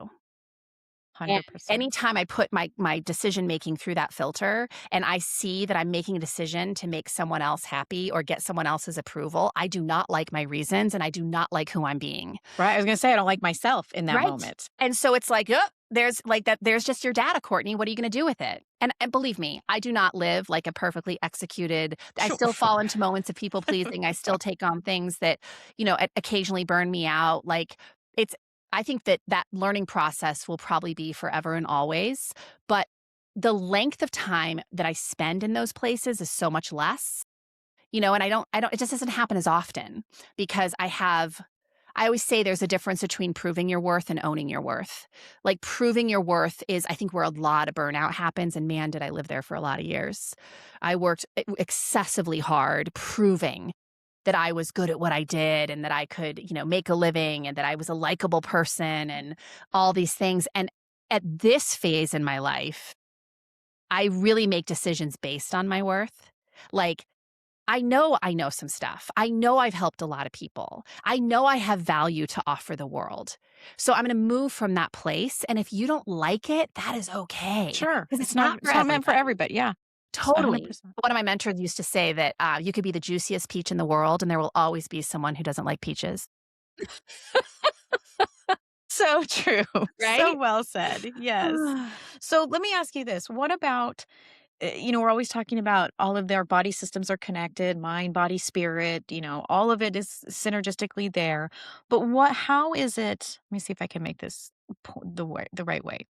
And 100%. anytime I put my decision making through that filter and I see that I'm making a decision to make someone else happy or get someone else's approval, I do not like my reasons and I do not like who I'm being. Right. I was going to say, I don't like myself in that moment. And so it's like, there's like that. There's just your data, Courtney. What are you going to do with it? And believe me, I do not live like a perfectly executed. I still fall into moments of people pleasing. I still take on things that, occasionally burn me out. Like I think that learning process will probably be forever and always. But the length of time that I spend in those places is so much less, and it just doesn't happen as often because I always say there's a difference between proving your worth and owning your worth. Like proving your worth is, I think, where a lot of burnout happens. And man, did I live there for a lot of years. I worked excessively hard proving that I was good at what I did and that I could, make a living and that I was a likable person and all these things. And at this phase in my life, I really make decisions based on my worth. Like, I know some stuff. I know I've helped a lot of people. I know I have value to offer the world. So I'm going to move from that place. And if you don't like it, that is okay. Sure. Because it's not meant for everybody. Yeah. Totally. 100%. One of my mentors used to say that you could be the juiciest peach in the world and there will always be someone who doesn't like peaches. So true. Right? So well said. Yes. So let me ask you this. What about, we're always talking about all of their body systems are connected, mind, body, spirit, all of it is synergistically there. But how is it? Let me see if I can make this the right way.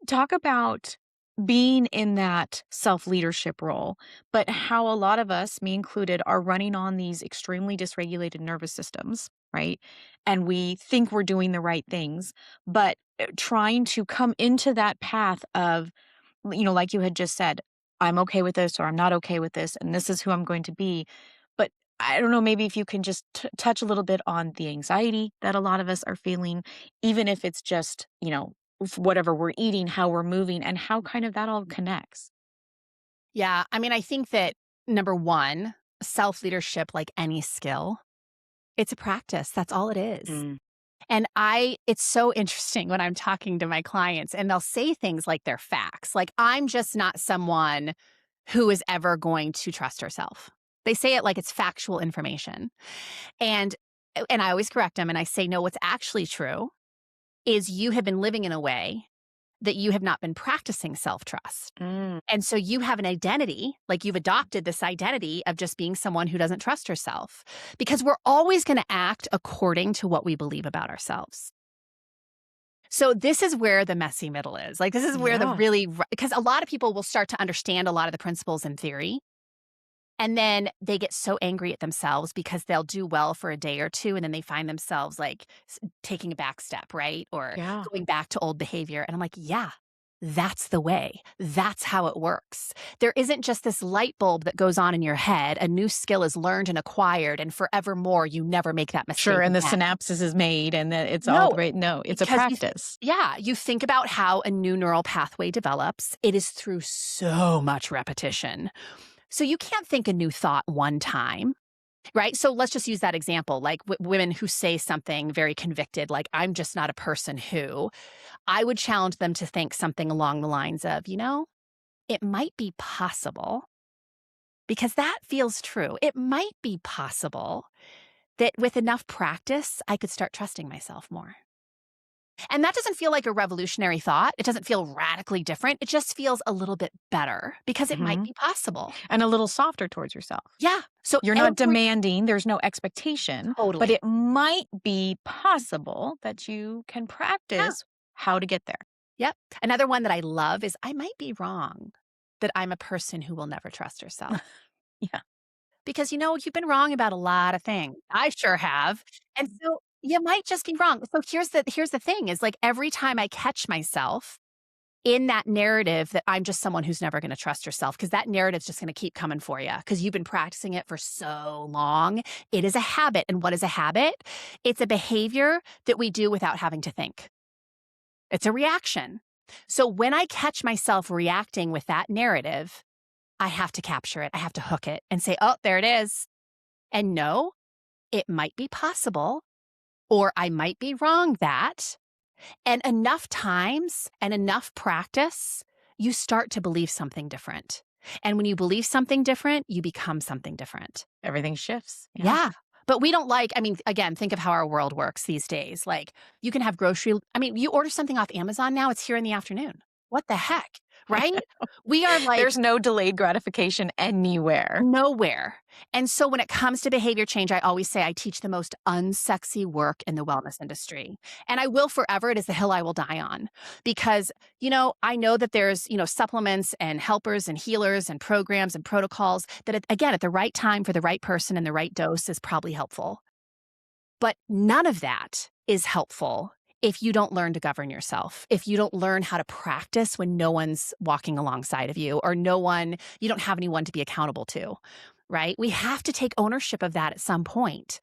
Talk about being in that self-leadership role, but how a lot of us, me included, are running on these extremely dysregulated nervous systems, right? And we think we're doing the right things, but trying to come into that path of, like you had just said, I'm okay with this or I'm not okay with this, and this is who I'm going to be. But I don't know, maybe if you can just touch a little bit on the anxiety that a lot of us are feeling, even if it's just, whatever we're eating, how we're moving, and how kind of that all connects. Yeah. I mean, I think that number one, self-leadership, like any skill, it's a practice. That's all it is. And it's so interesting when I'm talking to my clients and they'll say things like they're facts. Like, I'm just not someone who is ever going to trust herself. They say it like it's factual information. And I always correct them and I say, no, what's actually true is you have been living in a way that you have not been practicing self-trust. And so you have an identity, like you've adopted this identity of just being someone who doesn't trust herself because we're always going to act according to what we believe about ourselves. So this is where the messy middle is. Like, this is where because a lot of people will start to understand a lot of the principles in theory. And then they get so angry at themselves because they'll do well for a day or two and then they find themselves like taking a back step, right? Or going back to old behavior. And I'm like, yeah, that's the way. That's how it works. There isn't just this light bulb that goes on in your head. A new skill is learned and acquired and forevermore you never make that mistake. Sure, and the synapses is made and it's all great. No, it's a practice. You think about how a new neural pathway develops. It is through so much repetition. So you can't think a new thought one time, right? So let's just use that example, like women who say something very convicted, like, I'm just not a person who, I would challenge them to think something along the lines of, it might be possible, because that feels true. It might be possible that with enough practice, I could start trusting myself more. And that doesn't feel like a revolutionary thought. It doesn't feel radically different. It just feels a little bit better because it might Mhm. be possible. And a little softer towards yourself. Yeah. So You're not demanding, there's no expectation, but Totally. it might be possible that you can Yeah. practice how to get there. Yep. Another one that I love is I might be wrong that I'm a person who will never trust herself. Yeah. Because, you've been wrong about a lot of things. I sure have. And so you might just be wrong. So here's the thing is, like, every time I catch myself in that narrative that I'm just someone who's never going to trust herself, because that narrative's just going to keep coming for you because you've been practicing it for so long. It is a habit. And what is a habit? It's a behavior that we do without having to think. It's a reaction. So when I catch myself reacting with that narrative, I have to capture it. I have to hook it and say, oh, there it is. And no, it might be possible, or I might be wrong that. And enough times and enough practice, you start to believe something different. And when you believe something different, you become something different. Everything shifts. Yeah. But we don't again, think of how our world works these days. Like, you can have you order something off Amazon now, it's here in the afternoon. What the heck? Right? We are like, There's no delayed gratification anywhere. nowhere. And so when it comes to behavior change, I always say I teach the most unsexy work in the wellness industry. And I will forever. It is the hill I will die on. Because, I know that there's, supplements and helpers and healers and programs and protocols that, again, at the right time for the right person and the right dose is probably helpful. But none of that is helpful if you don't learn to govern yourself, if you don't learn how to practice when no one's walking alongside of you, or you don't have anyone to be accountable to, right? We have to take ownership of that at some point.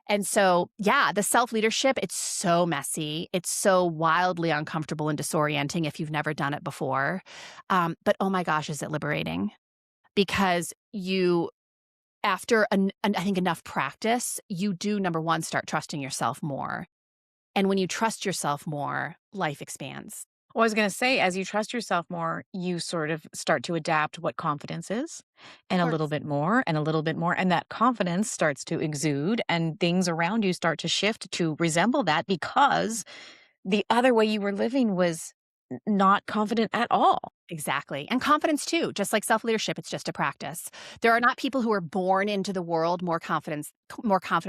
And so, yeah, the self-leadership, it's so messy. It's so wildly uncomfortable and disorienting if you've never done it before. But oh my gosh, is it liberating? Because after I think enough practice, you do, number one, start trusting yourself more. And when you trust yourself more, life expands. Well, I was going to say, as you trust yourself more, you sort of start to adapt what confidence is, and a little bit more and a little bit more. And that confidence starts to exude, and things around you start to shift to resemble that, because the other way you were living was not confident at all. Exactly. And confidence too, just like self-leadership, it's just a practice. There are not people who are born into the world more confident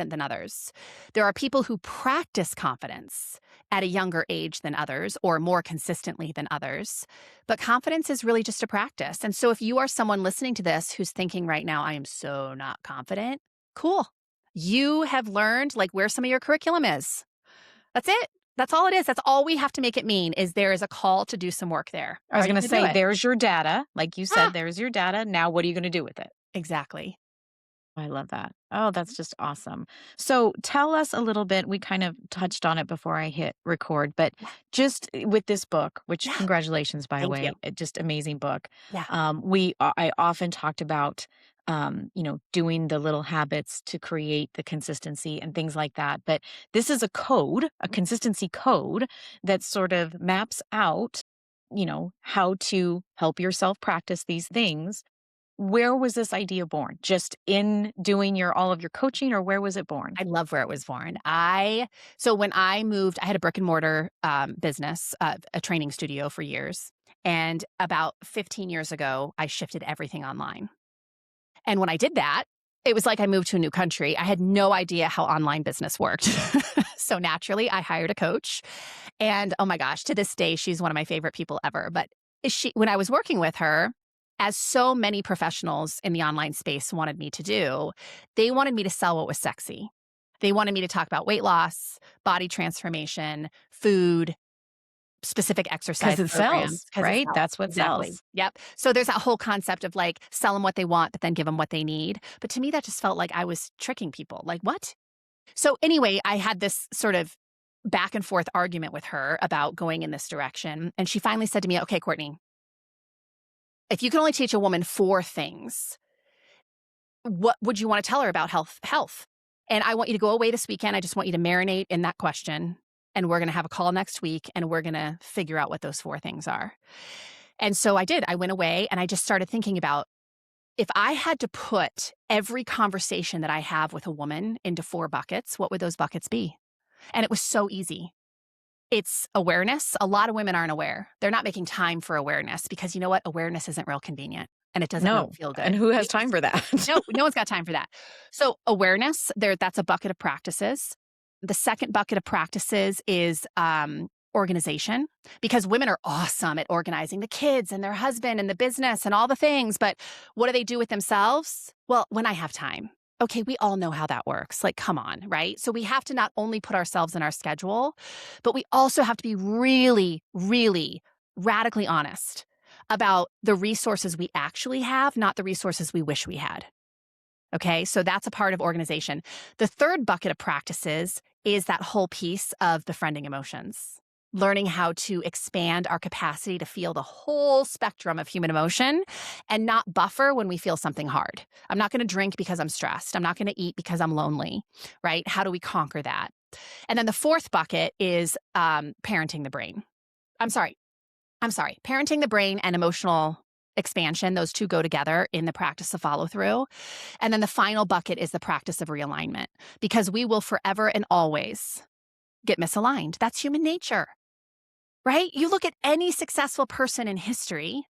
than others. There are people who practice confidence at a younger age than others, or more consistently than others. But confidence is really just a practice. And so if you are someone listening to this who's thinking right now, I am so not confident, cool. You have learned like where some of your curriculum is. That's it. That's all it is. That's all we have to make it mean is there is a call to do some work there. I was going to say, it? there's your data. Like you said, there's your data. Now, what are you going to do with it? Exactly. I love that. Oh, that's just awesome. So tell us a little bit. We kind of touched on it before I hit record, but just with this book, which congratulations, by the way, just amazing book. Yeah. I often talked about, doing the little habits to create the consistency and things like that. But this is a consistency code that sort of maps out, how to help yourself practice these things. Where was this idea born? Just in doing all of your coaching, or where was it born? I love where it was born. So when I moved, I had a brick and mortar business, a training studio for years. And about 15 years ago, I shifted everything online. And when I did that, it was like I moved to a new country. I had no idea how online business worked. So naturally, I hired a coach. And oh my gosh, to this day, she's one of my favorite people ever. But when I was working with her, as so many professionals in the online space wanted me to do, they wanted me to sell what was sexy. They wanted me to talk about weight loss, body transformation, food, specific exercise Because it programs. sells, right? That's what Exactly. sells. Yep. So there's that whole concept of like sell them what they want, but then give them what they need. But to me, that just felt like I was tricking people. Like, what? So anyway, I had this sort of back and forth argument with her about going in this direction. And she finally said to me, okay, Courtney, if you can only teach a woman 4 things what would you want to tell her about health? And I want you to go away this weekend. I just want you to marinate in that question. And we're going to have a call next week and we're going to figure out what those 4 things are. And so I did. I went away and I just started thinking about if I had to put every conversation that I have with a woman into 4 buckets, what would those buckets be? And it was so easy. It's awareness. A lot of women aren't aware. They're not making time for awareness because you know what? Awareness isn't real convenient and it doesn't really No. feel good. And who has time for that? No one's got time for that. So awareness, that's a bucket of practices. The second bucket of practices is organization, because women are awesome at organizing the kids and their husband and the business and all the things. But what do they do with themselves? Well, when I have time. Okay, we all know how that works. Like, come on, right? So we have to not only put ourselves in our schedule, but we also have to be really, really radically honest about the resources we actually have, not the resources we wish we had. Okay, so that's a part of organization. The third bucket of practices is that whole piece of befriending emotions, learning how to expand our capacity to feel the whole spectrum of human emotion and not buffer when we feel something hard. I'm not going to drink because I'm stressed. I'm not going to eat because I'm lonely, right? How do we conquer that? And then the fourth bucket is parenting the brain. I'm sorry, parenting the brain and emotional expansion. Those two go together in the practice of follow through. And then the final bucket is the practice of realignment, because we will forever and always get misaligned. That's human nature. Right? You look at any successful person in history,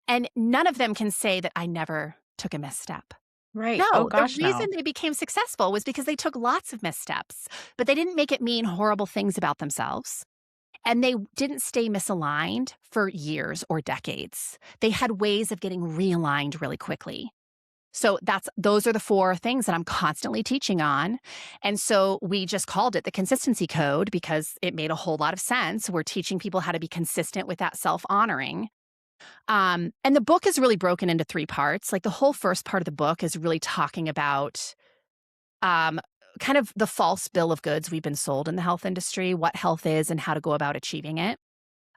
and none of them can say that I never took a misstep. Right. No, Oh, gosh, the reason no. they became successful was because they took lots of missteps, but they didn't make it mean horrible things about themselves. And they didn't stay misaligned for years or decades. They had ways of getting realigned really quickly. So those are the 4 things that I'm constantly teaching on. And so we just called it the consistency code because it made a whole lot of sense. We're teaching people how to be consistent with that self-honoring. And the book is really broken into 3 parts. Like the whole first part of the book is really talking about kind of the false bill of goods we've been sold in the health industry, what health is and how to go about achieving it.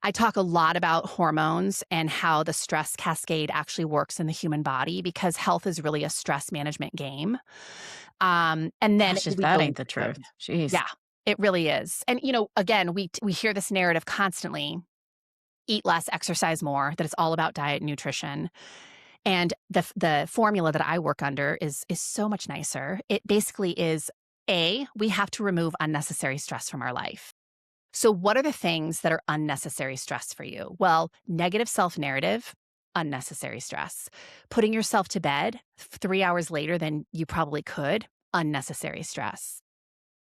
I talk a lot about hormones and how the stress cascade actually works in the human body, because health is really a stress management game. And then Gosh, if we that go ain't into the code. truth. Jeez. Yeah, it really is. And, again, we hear this narrative constantly: eat less, exercise more, that it's all about diet and nutrition. And the formula that I work under is so much nicer. It basically is, we have to remove unnecessary stress from our life. So what are the things that are unnecessary stress for you? Well, negative self-narrative, unnecessary stress. Putting yourself to bed 3 hours later than you probably could, unnecessary stress.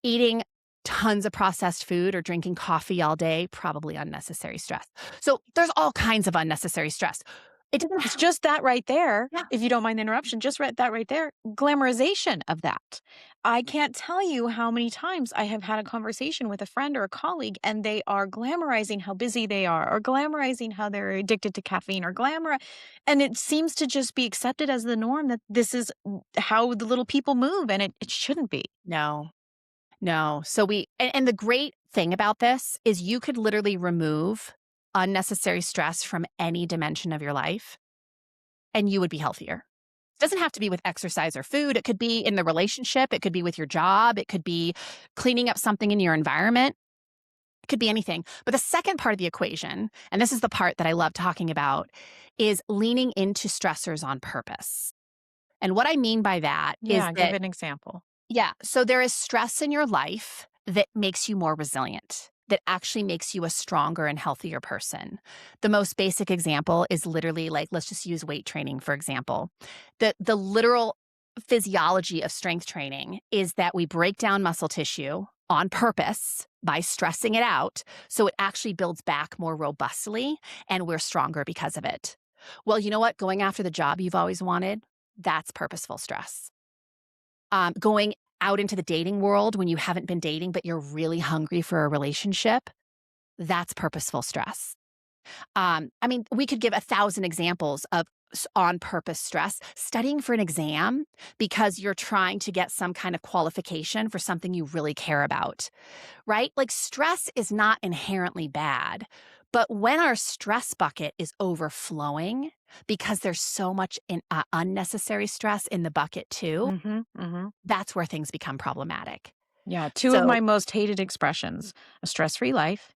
Eating tons of processed food or drinking coffee all day, probably unnecessary stress. So there's all kinds of unnecessary stress. It doesn't It's have, just that right there, yeah. if you don't mind the interruption, just that right there, glamorization of that. I can't tell you how many times I have had a conversation with a friend or a colleague and they are glamorizing how busy they are, or glamorizing how they're addicted to caffeine, or and it seems to just be accepted as the norm that this is how the little people move, and it shouldn't be. No. So and the great thing about this is you could literally remove unnecessary stress from any dimension of your life and you would be healthier. It doesn't have to be with exercise or food. It could be in the relationship. It could be with your job. It could be cleaning up something in your environment. It could be anything. But the second part of the equation, and this is the part that I love talking about, is leaning into stressors on purpose. And what I mean by that is Yeah, give that, an example. yeah, so there is stress in your life that makes you more resilient, that actually makes you a stronger and healthier person. The most basic example is literally, like, let's just use weight training, for example. The literal physiology of strength training is that we break down muscle tissue on purpose by stressing it out, so it actually builds back more robustly and we're stronger because of it. Well, you know what? Going after the job you've always wanted, that's purposeful stress. Going out into the dating world when you haven't been dating, but you're really hungry for a relationship, that's purposeful stress. We could give 1,000 examples of on-purpose stress. Studying for an exam because you're trying to get some kind of qualification for something you really care about, right? Like, stress is not inherently bad, But when our stress bucket is overflowing, because there's so much unnecessary stress in the bucket too, that's where things become problematic. Yeah, two of So my most hated expressions, a stress-free life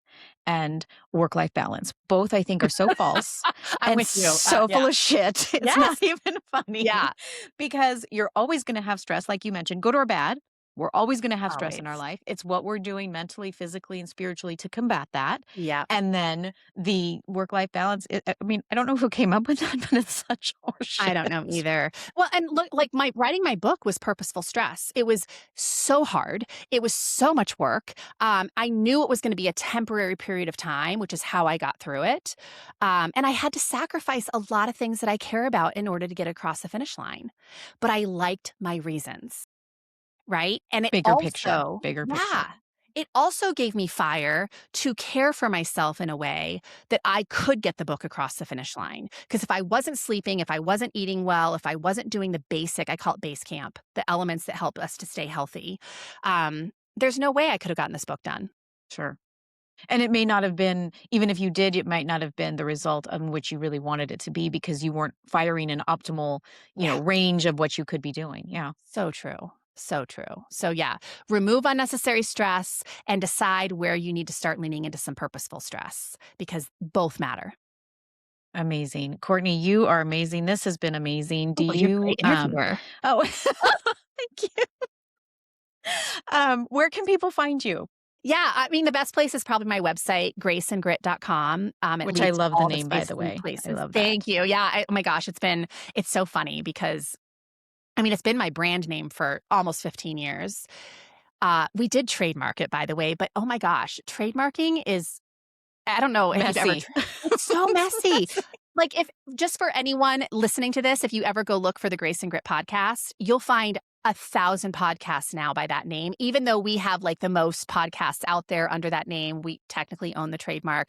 and work-life balance. Both I think are so false I'm and with you. so Yeah. full of shit. It's not Yes. even funny Yeah. because you're always going to have stress, like you mentioned, good or bad. We're always going to have stress in our Always. life. It's what we're doing mentally, physically, and spiritually to combat that. Yeah. And then the work-life balance. I mean, I don't know who came up with that, but it's such horseshit. I don't know either. Well, and look, like writing my book was purposeful stress. It was so hard. It was so much work. I knew it was going to be a temporary period of time, which is how I got through it. And I had to sacrifice a lot of things that I care about in order to get across the finish line. But I liked my reasons, right? And it Bigger picture, also, bigger picture. yeah, it also gave me fire to care for myself in a way that I could get the book across the finish line. Because if I wasn't sleeping, if I wasn't eating well, if I wasn't doing the basic, I call it base camp, the elements that help us to stay healthy, there's no way I could have gotten this book done. Sure. And it may not have been, even if you did, it might not have been the result in which you really wanted it to be because you weren't firing an optimal, range of what you could be doing. Yeah. So true. So true. So yeah, remove unnecessary stress and decide where you need to start leaning into some purposeful stress because both matter. Amazing. Courtney, you are amazing. This has been amazing. Do Oh, you're a you, great interviewer. oh, thank you. Where can people find you? Yeah, I mean, the best place is probably my website, graceandgrit.com. Which I love the name, by the way. I love that. Thank you. Yeah. Oh my gosh, it's so funny because, I mean, it's been my brand name for almost 15 years. We did trademark it, by the way, but oh my gosh, trademarking is, I don't know if you've ever, Messy. it's so messy. Like if just for anyone listening to this, if you ever go look for the Grace and Grit podcast, you'll find 1,000 podcasts now by that name. Even though we have like the most podcasts out there under that name, we technically own the trademark.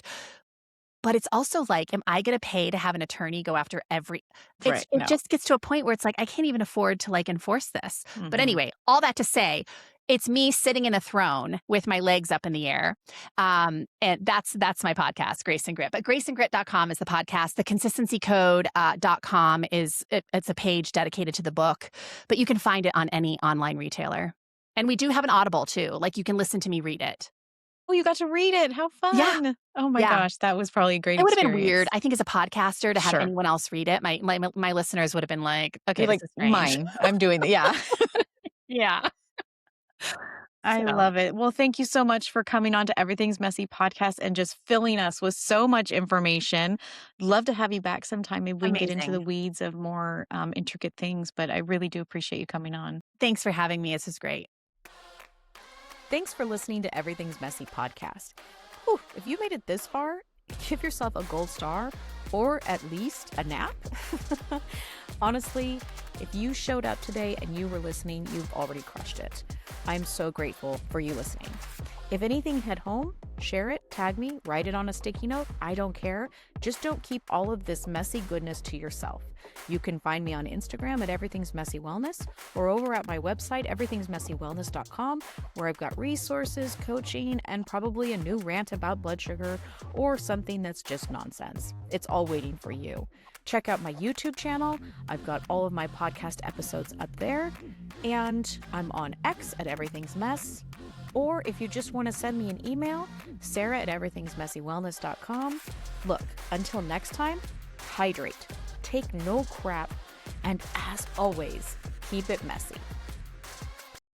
But it's also like, am I going to pay to have an attorney go after every? Right, It no. just gets to a point where it's like I can't even afford to like enforce this. But Mhm. anyway, all that to say, it's me sitting in a throne with my legs up in the air. And that's my podcast, Grace and Grit. But graceandgrit.com is the podcast. The consistencycode.com it's a page dedicated to the book, but you can find it on any online retailer. And we do have an Audible too. Like you can listen to me read it. Oh, you got to read it. How fun. Yeah. Oh my Yeah. gosh. That was probably a great It would have been experience. weird, I think, as a podcaster to have Sure. anyone else read it. My listeners would have been like, okay, You're this like, is strange. mine. I'm doing it. Yeah. Yeah. I So, love it. Well, thank you so much for coming on to Everything's Messy podcast and just filling us with so much information. Love to have you back sometime. Maybe we can get into the Amazing. weeds of more intricate things, but I really do appreciate you coming on. Thanks for having me. This is great. Thanks for listening to Everything's Messy podcast. Whew, if you made it this far, give yourself a gold star or at least a nap. Honestly, if you showed up today and you were listening, you've already crushed it. I'm so grateful for you listening. If anything hit home, share it, tag me, write it on a sticky note. I don't care. Just don't keep all of this messy goodness to yourself. You can find me on Instagram at Everything's Messy Wellness or over at my website, everythingsmessywellness.com, where I've got resources, coaching, and probably a new rant about blood sugar or something that's just nonsense. It's all waiting for you. Check out my YouTube channel. I've got all of my podcast episodes up there. And I'm on X at Everything's Mess. Or if you just want to send me an email, Sarah at everythingsmessywellness.com. Look, until next time, hydrate, take no crap, and as always, keep it messy.